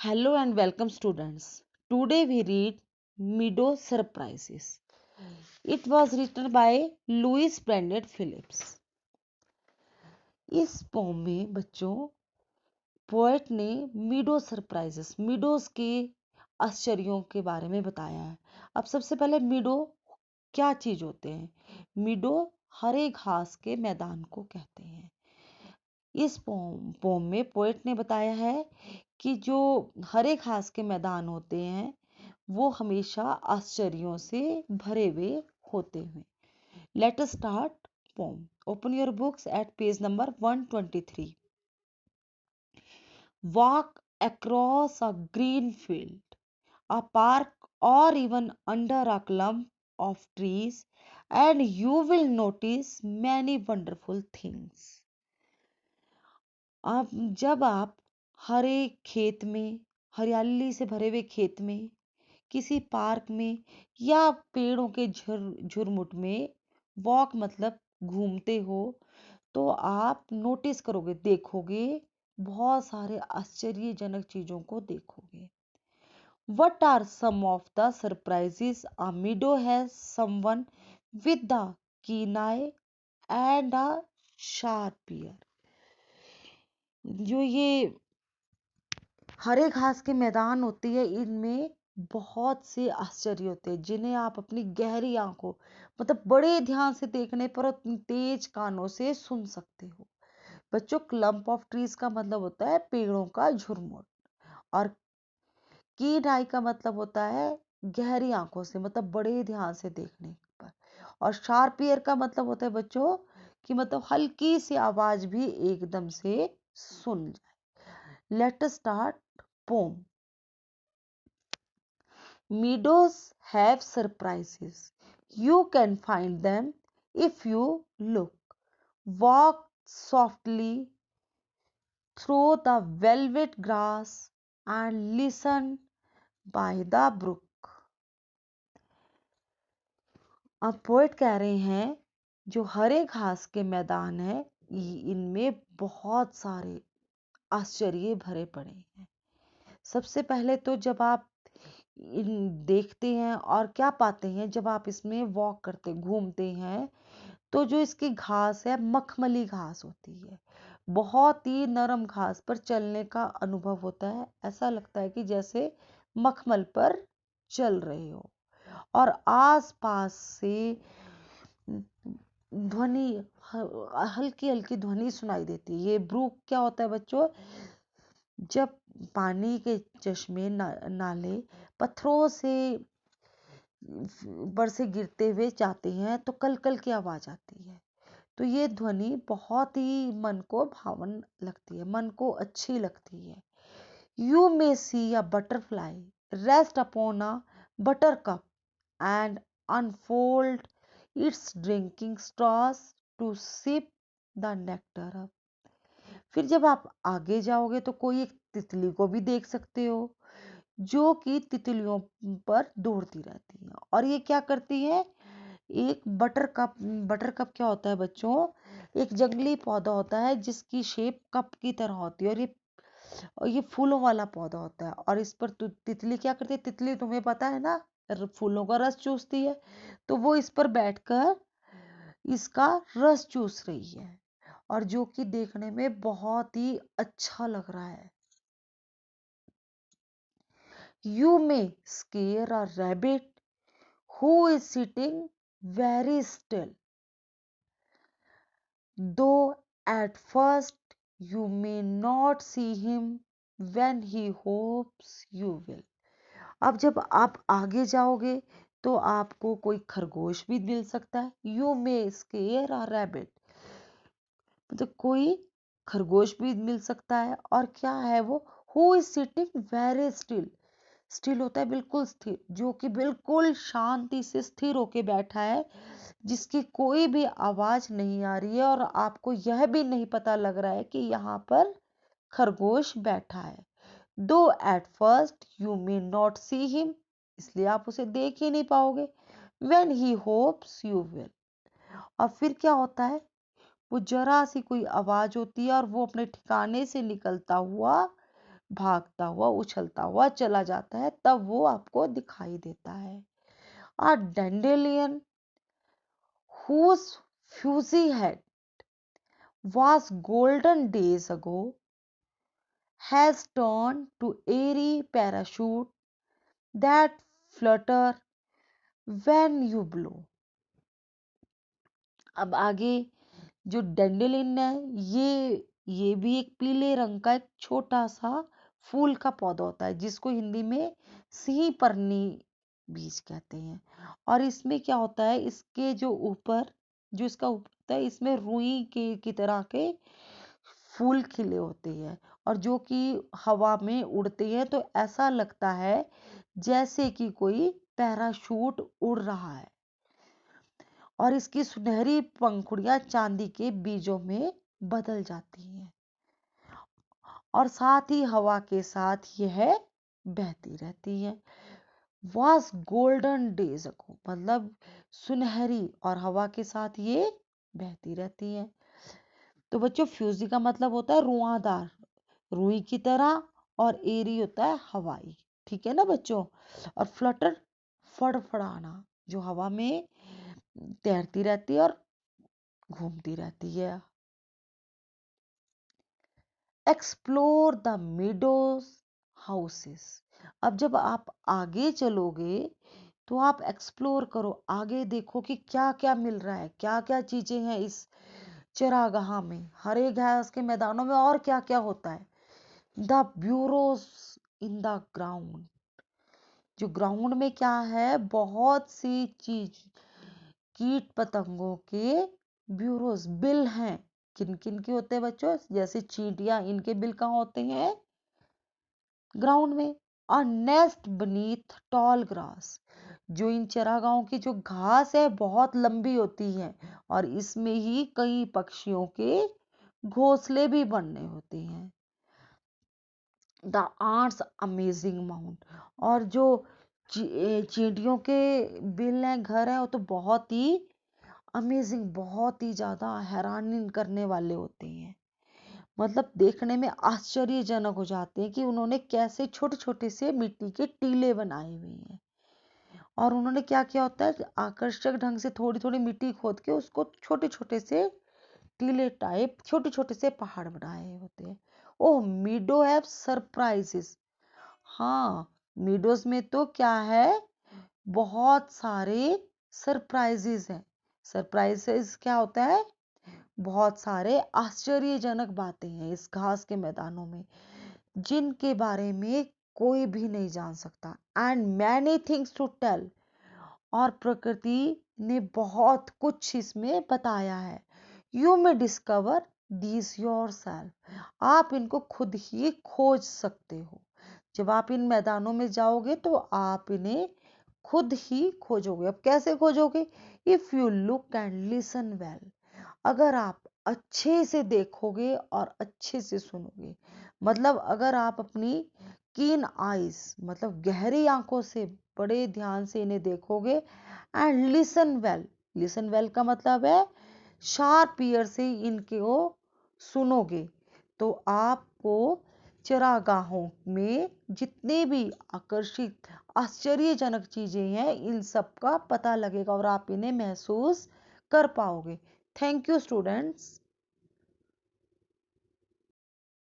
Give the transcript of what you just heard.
Hello and welcome, students. Today we read Meadow Surprises. It was written by Louis Brandon Phillips. इस pome में बच्चों poet ने मीडो surprises meadows के आश्चर्यों के बारे में बताया है। अब सबसे पहले मीडो क्या चीज होते हैं? मीडो हरे घास के मैदान को कहते हैं। इस पोम में पोएट ने बताया है कि जो हरे घास के मैदान होते हैं वो हमेशा आश्चर्यों से भरे हुए होते हैं। Let us start poem. Open your books at page number 123. Walk across a green field, a park, or even under a clump of trees, and you will notice many wonderful things. अब जब आप हरे खेत में, हरियाली से भरे हुए खेत में, किसी पार्क में या पेड़ों के झुरमुट में वॉक मतलब घूमते हो तो आप नोटिस करोगे, देखोगे, बहुत सारे आश्चर्यजनक चीजों को देखोगे। What are some of the surprises a meadow has? Someone with the keen eye and a sharp ear. जो ये हरे घास के मैदान होते हैं इनमें बहुत से आश्चर्य होते हैं जिन्हें आप अपनी गहरी आंखों मतलब बड़े ध्यान से देखने पर और तेज कानों से सुन सकते हो। बच्चों, क्लम्प ऑफ ट्रीज का मतलब होता है पेड़ों का झुरमुट, और कीन आई का मतलब होता है गहरी आंखों से मतलब बड़े ध्यान से देखने पर, और शार्प ईयर का मतलब होता है बच्चों कि मतलब हल्की सी आवाज भी एकदम से सुन जाए। Let us start poem. Meadows have surprises. You can find them if you look. Walk softly through the velvet grass and listen by the brook. अब पोएट कह रहे हैं जो हरे घास के मैदान है इनमें बहुत सारे आश्चर्य भरे पड़े हैं। सबसे पहले तो जब आप देखते हैं और क्या पाते हैं जब आप इसमें वॉक करते घूमते हैं तो जो इसकी घास है मखमली घास होती है। बहुत ही नरम घास पर चलने का अनुभव होता है, ऐसा लगता है कि जैसे मखमल पर चल रहे हो। और आसपास से ध्वनि हल्की हल्की ध्वनि सुनाई देती है। ये ब्रूक क्या होता है बच्चों? जब पानी के चश्मे नाले पत्थरों से बरसे गिरते हुए जाते हैं तो कल कल की आवाज आती है। तो ये ध्वनि बहुत ही मन को भावन लगती है, मन को अच्छी लगती है। You may see a butterfly rest upon a buttercup and unfold its drinking straws to sip the nectar up. फिर जब आप आगे जाओगे तो कोई एक तितली को भी देख सकते हो जो कि तितलियों पर दौड़ती रहती है। और ये क्या करती है? एक बटर कप क्या होता है बच्चों? एक जंगली पौधा होता है जिसकी शेप कप की तरह होती है, और ये फूलों वाला पौधा होता है। और इस पर तितली क्या करती है? तितली तुम्हें पता है ना, फूलों का रस चूसती है। तो वो इस पर बैठकर इसका रस चूस रही है, और जो कि देखने में बहुत ही अच्छा लग रहा है। You may scare a rabbit who is sitting very still, though at first you may not see him when he hopes you will. अब जब आप आगे जाओगे तो आपको कोई खरगोश भी मिल सकता है। You may scare a rabbit, मतलब कोई खरगोश भी मिल सकता है। और क्या है वो? Who is sitting very still. Still होता है बिल्कुल स्थिर, जो कि बिल्कुल शांति से स्थिर होके बैठा है, जिसकी कोई भी आवाज नहीं आ रही है, और आपको यह भी नहीं पता लग रहा है कि यहाँ पर खरगोश बैठा है। दो at first you may not see him, इसलिए आप उसे देख ही नहीं पाओगे। When he hopes you will, और फिर क्या होता है? वो जरा सी कोई आवाज होती है और वो अपने ठिकाने से निकलता हुआ भागता हुआ उछलता हुआ चला जाता है, तब वो आपको दिखाई देता है। A dandelion whose fuzzy head was golden days ago has turned to airy parachute that flutter when you blow। अब आगे जो डेंडेलिन है, ये भी एक पीले रंग का एक छोटा सा फूल का पौधा होता है, जिसको हिंदी में सिंह परनी बीज कहते हैं। और इसमें क्या होता है, इसके जो ऊपर जो इसका ऊपर होता है, इसमें रुई के की तरह के फूल खिले होते हैं, और जो कि हवा में उड़ते हैं, तो ऐसा लगता है जैसे कि कोई पैराशूट उड़ रहा है। और इसकी सुनहरी पंखुड़ियां चांदी के बीजों में बदल जाती हैं, और साथ ही हवा के साथ यह बहती रहती है। वाज गोल्डन डेज अगो मतलब सुनहरी, और हवा के साथ ये बहती रहती है। तो बच्चों, फ्यूजी का मतलब होता है रुआंदार, रुई की तरह, और एरी होता है हवाई। ठीक है ना बच्चों। और फ्लटर, फड़फड़ाना, जो हवा में तैरती रहती है और घूमती रहती है। Explore the meadows houses. अब जब आप आगे चलोगे तो आप एक्सप्लोर करो, आगे देखो कि क्या क्या मिल रहा है, क्या क्या चीजें हैं इस चरागाह में, हरे घास के मैदानों में, और क्या क्या होता है। The bureaus in the ground, जो ग्राउंड में क्या है, बहुत सी चीज, कीट पतंगों के ब्यूरोज, बिल हैं। किन किन के होते हैं बच्चों, जैसे चींटियां, इनके बिल कहाँ होते हैं, ग्राउंड में। और नेस्ट बनीथ टॉल ग्रास, जो इन चरागाहों की जो घास है बहुत लंबी होती है, और इसमें ही कई पक्षियों के घोंसले भी बनने होते हैं। द आर्ट्स अमेजिंग माउंट, और जो चींटियों के बिल हैं, घर है, वो तो बहुत ही अमेजिंग, बहुत ही ज्यादा हैरानी करने वाले होते हैं। मतलब देखने में आश्चर्यजनक हो जाते हैं कि उन्होंने कैसे छोटे छोटे से मिट्टी के टीले बनाए हुए हैं। और उन्होंने क्या किया होता है, आकर्षक ढंग से थोड़ी थोड़ी मिट्टी खोद के उसको छोटे छोटे से टीले टाइप, छोटे छोटे से पहाड़ बनाए होते हैं। ओह, मीडो हैव सरप्राइजेस। हाँ, मीडोज में तो क्या है, बहुत सारे सरप्राइजेस हैं। सरप्राइजेस क्या होता है, बहुत सारे आश्चर्यजनक बातें हैं इस घास के मैदानों में, जिनके बारे में कोई भी नहीं जान सकता। And many things to tell, और प्रकृति ने बहुत कुछ इसमें बताया है। You may discover these yourself, आप इनको खुद ही खोज सकते हो। जब आप इन मैदानों में जाओगे तो आप इन्हें खुद ही खोजोगे। अब कैसे खोजोगे, if you look and listen well, अगर आप अच्छे से देखोगे और अच्छे से सुनोगे। मतलब अगर आप अपनी कीन आईज, मतलब गहरी आंखों से बड़े ध्यान से इन्हें देखोगे। And listen well, listen well का मतलब है शार्प ईयर से इनको सुनोगे, तो आपको चरागाहों में जितने भी आकर्षित आश्चर्यजनक चीजें हैं, इन सब का पता लगेगा और आप इन्हें महसूस कर पाओगे। Thank you students.